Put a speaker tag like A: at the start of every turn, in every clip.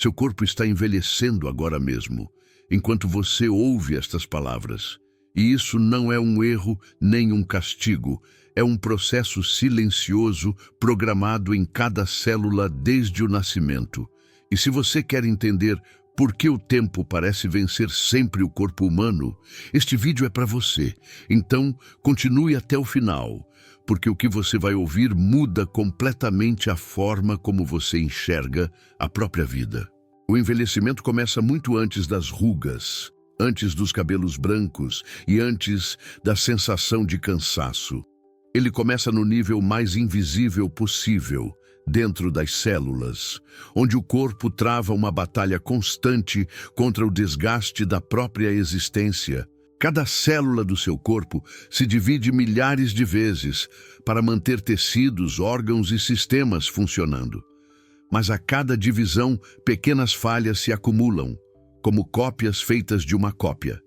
A: Seu corpo está envelhecendo agora mesmo, enquanto você ouve estas palavras. E isso não é um erro nem um castigo, é um processo silencioso programado em cada célula desde o nascimento. E se você quer entender por que o tempo parece vencer sempre o corpo humano, este vídeo é para você. Então, continue até o final, porque o que você vai ouvir muda completamente a forma como você enxerga a própria vida. O envelhecimento começa muito antes das rugas, antes dos cabelos brancos e antes da sensação de cansaço. Ele começa no nível mais invisível possível, dentro das células, onde o corpo trava uma batalha constante contra o desgaste da própria existência. Cada célula do seu corpo se divide milhares de vezes para manter tecidos, órgãos e sistemas funcionando. Mas a cada divisão, pequenas falhas se acumulam, como cópias feitas de uma cópia.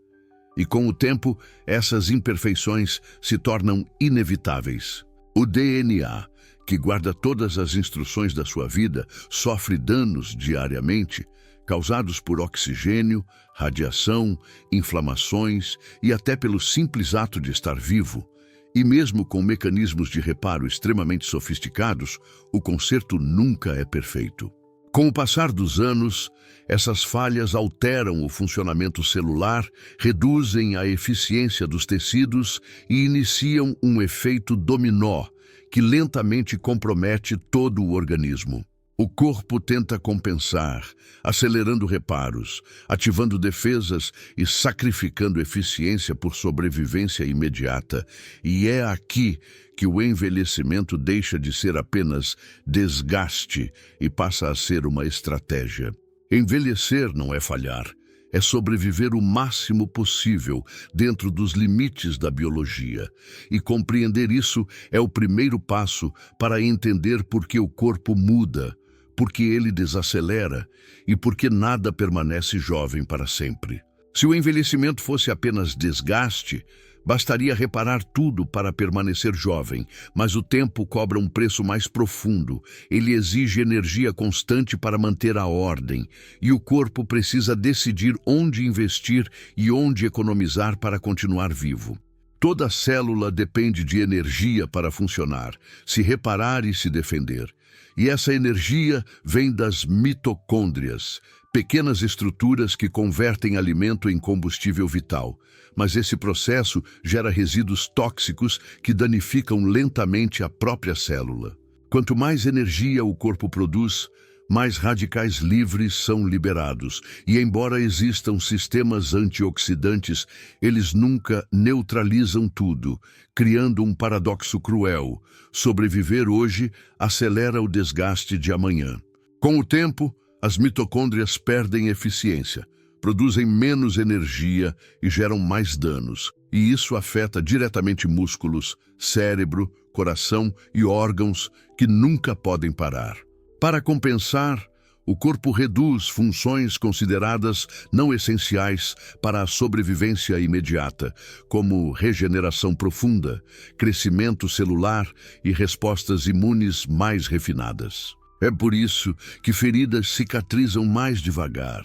A: E com o tempo, essas imperfeições se tornam inevitáveis. O DNA, que guarda todas as instruções da sua vida, sofre danos diariamente, causados por oxigênio, radiação, inflamações e até pelo simples ato de estar vivo. E mesmo com mecanismos de reparo extremamente sofisticados, o conserto nunca é perfeito. Com o passar dos anos, essas falhas alteram o funcionamento celular, reduzem a eficiência dos tecidos e iniciam um efeito dominó que lentamente compromete todo o organismo. O corpo tenta compensar, acelerando reparos, ativando defesas e sacrificando eficiência por sobrevivência imediata. E é aqui que o envelhecimento deixa de ser apenas desgaste e passa a ser uma estratégia. Envelhecer não é falhar, é sobreviver o máximo possível dentro dos limites da biologia. E compreender isso é o primeiro passo para entender por que o corpo muda, porque ele desacelera e porque nada permanece jovem para sempre. Se o envelhecimento fosse apenas desgaste, bastaria reparar tudo para permanecer jovem, mas o tempo cobra um preço mais profundo. Ele exige energia constante para manter a ordem, e o corpo precisa decidir onde investir e onde economizar para continuar vivo. Toda célula depende de energia para funcionar, se reparar e se defender. E essa energia vem das mitocôndrias, pequenas estruturas que convertem alimento em combustível vital. Mas esse processo gera resíduos tóxicos que danificam lentamente a própria célula. Quanto mais energia o corpo produz, mais radicais livres são liberados. E embora existam sistemas antioxidantes, eles nunca neutralizam tudo, criando um paradoxo cruel. Sobreviver hoje acelera o desgaste de amanhã. Com o tempo, as mitocôndrias perdem eficiência, produzem menos energia e geram mais danos. E isso afeta diretamente músculos, cérebro, coração e órgãos que nunca podem parar. Para compensar, o corpo reduz funções consideradas não essenciais para a sobrevivência imediata, como regeneração profunda, crescimento celular e respostas imunes mais refinadas. É por isso que feridas cicatrizam mais devagar,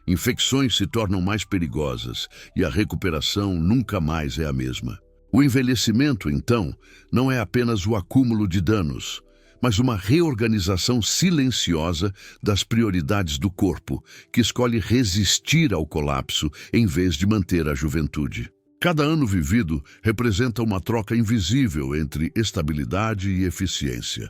A: infecções se tornam mais perigosas e a recuperação nunca mais é a mesma. O envelhecimento, então, não é apenas o acúmulo de danos, mas uma reorganização silenciosa das prioridades do corpo, que escolhe resistir ao colapso em vez de manter a juventude. Cada ano vivido representa uma troca invisível entre estabilidade e eficiência.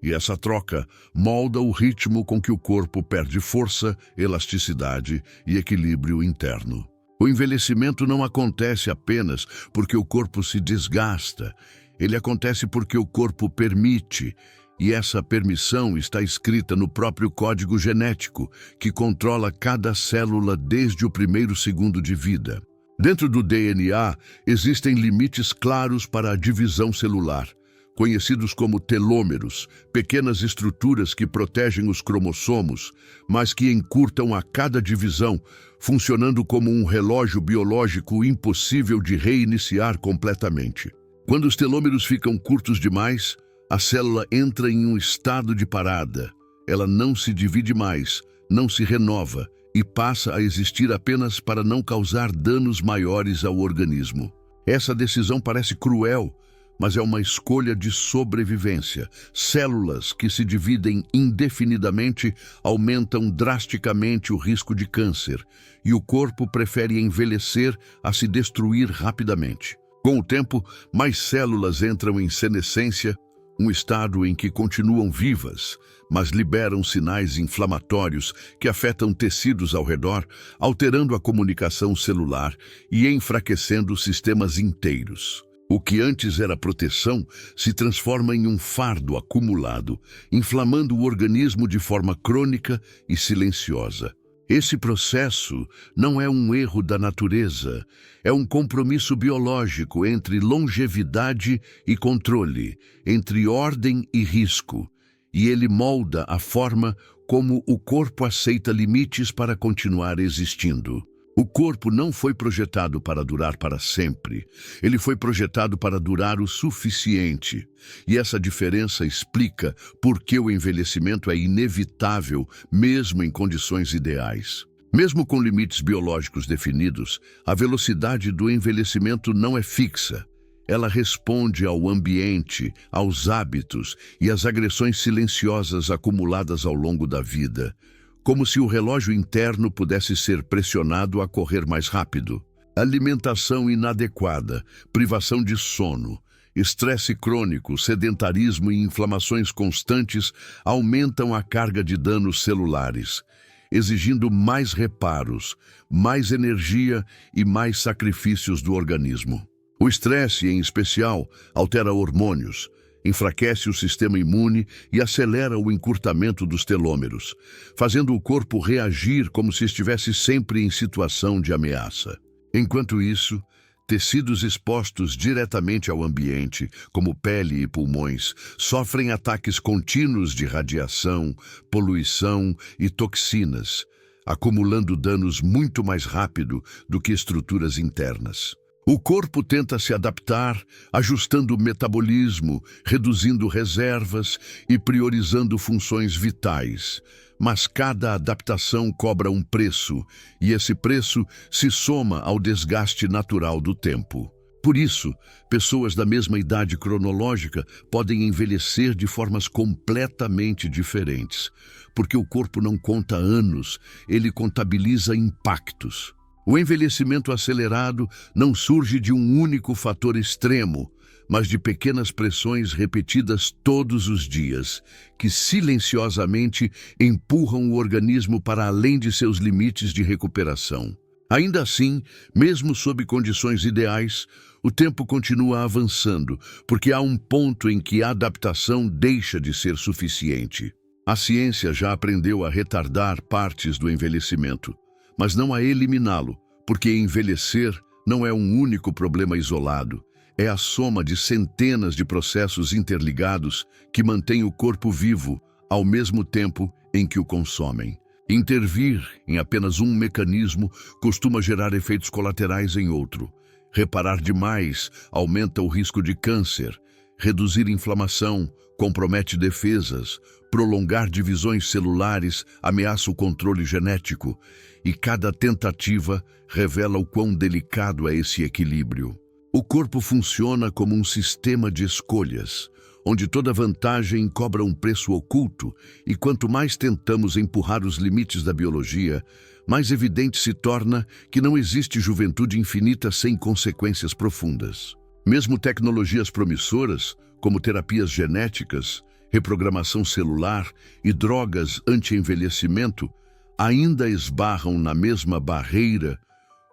A: E essa troca molda o ritmo com que o corpo perde força, elasticidade e equilíbrio interno. O envelhecimento não acontece apenas porque o corpo se desgasta. Ele acontece porque o corpo permite. E essa permissão está escrita no próprio código genético, que controla cada célula desde o primeiro segundo de vida. Dentro do DNA, existem limites claros para a divisão celular, conhecidos como telômeros, pequenas estruturas que protegem os cromossomos, mas que encurtam a cada divisão, funcionando como um relógio biológico impossível de reiniciar completamente. Quando os telômeros ficam curtos demais, a célula entra em um estado de parada. Ela não se divide mais, não se renova e passa a existir apenas para não causar danos maiores ao organismo. Essa decisão parece cruel, mas é uma escolha de sobrevivência. Células que se dividem indefinidamente aumentam drasticamente o risco de câncer, e o corpo prefere envelhecer a se destruir rapidamente. Com o tempo, mais células entram em senescência, um estado em que continuam vivas, mas liberam sinais inflamatórios que afetam tecidos ao redor, alterando a comunicação celular e enfraquecendo sistemas inteiros. O que antes era proteção se transforma em um fardo acumulado, inflamando o organismo de forma crônica e silenciosa. Esse processo não é um erro da natureza, é um compromisso biológico entre longevidade e controle, entre ordem e risco, e ele molda a forma como o corpo aceita limites para continuar existindo. O corpo não foi projetado para durar para sempre. Ele foi projetado para durar o suficiente. E essa diferença explica por que o envelhecimento é inevitável, mesmo em condições ideais. Mesmo com limites biológicos definidos, a velocidade do envelhecimento não é fixa. Ela responde ao ambiente, aos hábitos e às agressões silenciosas acumuladas ao longo da vida, como se o relógio interno pudesse ser pressionado a correr mais rápido. Alimentação inadequada, privação de sono, estresse crônico, sedentarismo e inflamações constantes aumentam a carga de danos celulares, exigindo mais reparos, mais energia e mais sacrifícios do organismo. O estresse, em especial, altera hormônios, enfraquece o sistema imune e acelera o encurtamento dos telômeros, fazendo o corpo reagir como se estivesse sempre em situação de ameaça. Enquanto isso, tecidos expostos diretamente ao ambiente, como pele e pulmões, sofrem ataques contínuos de radiação, poluição e toxinas, acumulando danos muito mais rápido do que estruturas internas. O corpo tenta se adaptar, ajustando o metabolismo, reduzindo reservas e priorizando funções vitais. Mas cada adaptação cobra um preço, e esse preço se soma ao desgaste natural do tempo. Por isso, pessoas da mesma idade cronológica podem envelhecer de formas completamente diferentes, porque o corpo não conta anos, ele contabiliza impactos. O envelhecimento acelerado não surge de um único fator extremo, mas de pequenas pressões repetidas todos os dias, que silenciosamente empurram o organismo para além de seus limites de recuperação. Ainda assim, mesmo sob condições ideais, o tempo continua avançando, porque há um ponto em que a adaptação deixa de ser suficiente. A ciência já aprendeu a retardar partes do envelhecimento, mas não a eliminá-lo, porque envelhecer não é um único problema isolado, é a soma de centenas de processos interligados que mantêm o corpo vivo ao mesmo tempo em que o consomem. Intervir em apenas um mecanismo costuma gerar efeitos colaterais em outro. Reparar demais aumenta o risco de câncer, reduzir inflamação compromete defesas, prolongar divisões celulares ameaça o controle genético, e cada tentativa revela o quão delicado é esse equilíbrio. O corpo funciona como um sistema de escolhas, onde toda vantagem cobra um preço oculto, e quanto mais tentamos empurrar os limites da biologia, mais evidente se torna que não existe juventude infinita sem consequências profundas. Mesmo tecnologias promissoras, como terapias genéticas, reprogramação celular e drogas anti-envelhecimento, ainda esbarram na mesma barreira.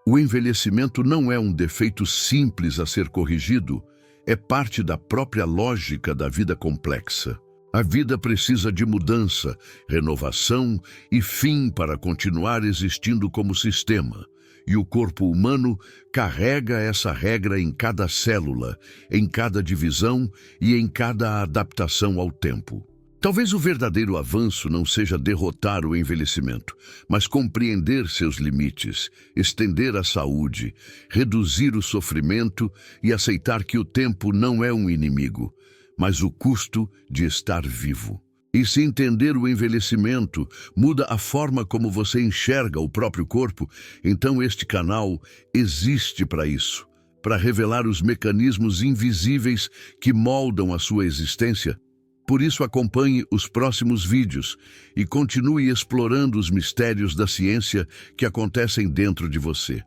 A: O envelhecimento não é um defeito simples a ser corrigido, é parte da própria lógica da vida complexa. A vida precisa de mudança, renovação e fim para continuar existindo como sistema. E o corpo humano carrega essa regra em cada célula, em cada divisão e em cada adaptação ao tempo. Talvez o verdadeiro avanço não seja derrotar o envelhecimento, mas compreender seus limites, estender a saúde, reduzir o sofrimento e aceitar que o tempo não é um inimigo, mas o custo de estar vivo. E se entender o envelhecimento muda a forma como você enxerga o próprio corpo, então este canal existe para isso, para revelar os mecanismos invisíveis que moldam a sua existência. Por isso, acompanhe os próximos vídeos e continue explorando os mistérios da ciência que acontecem dentro de você.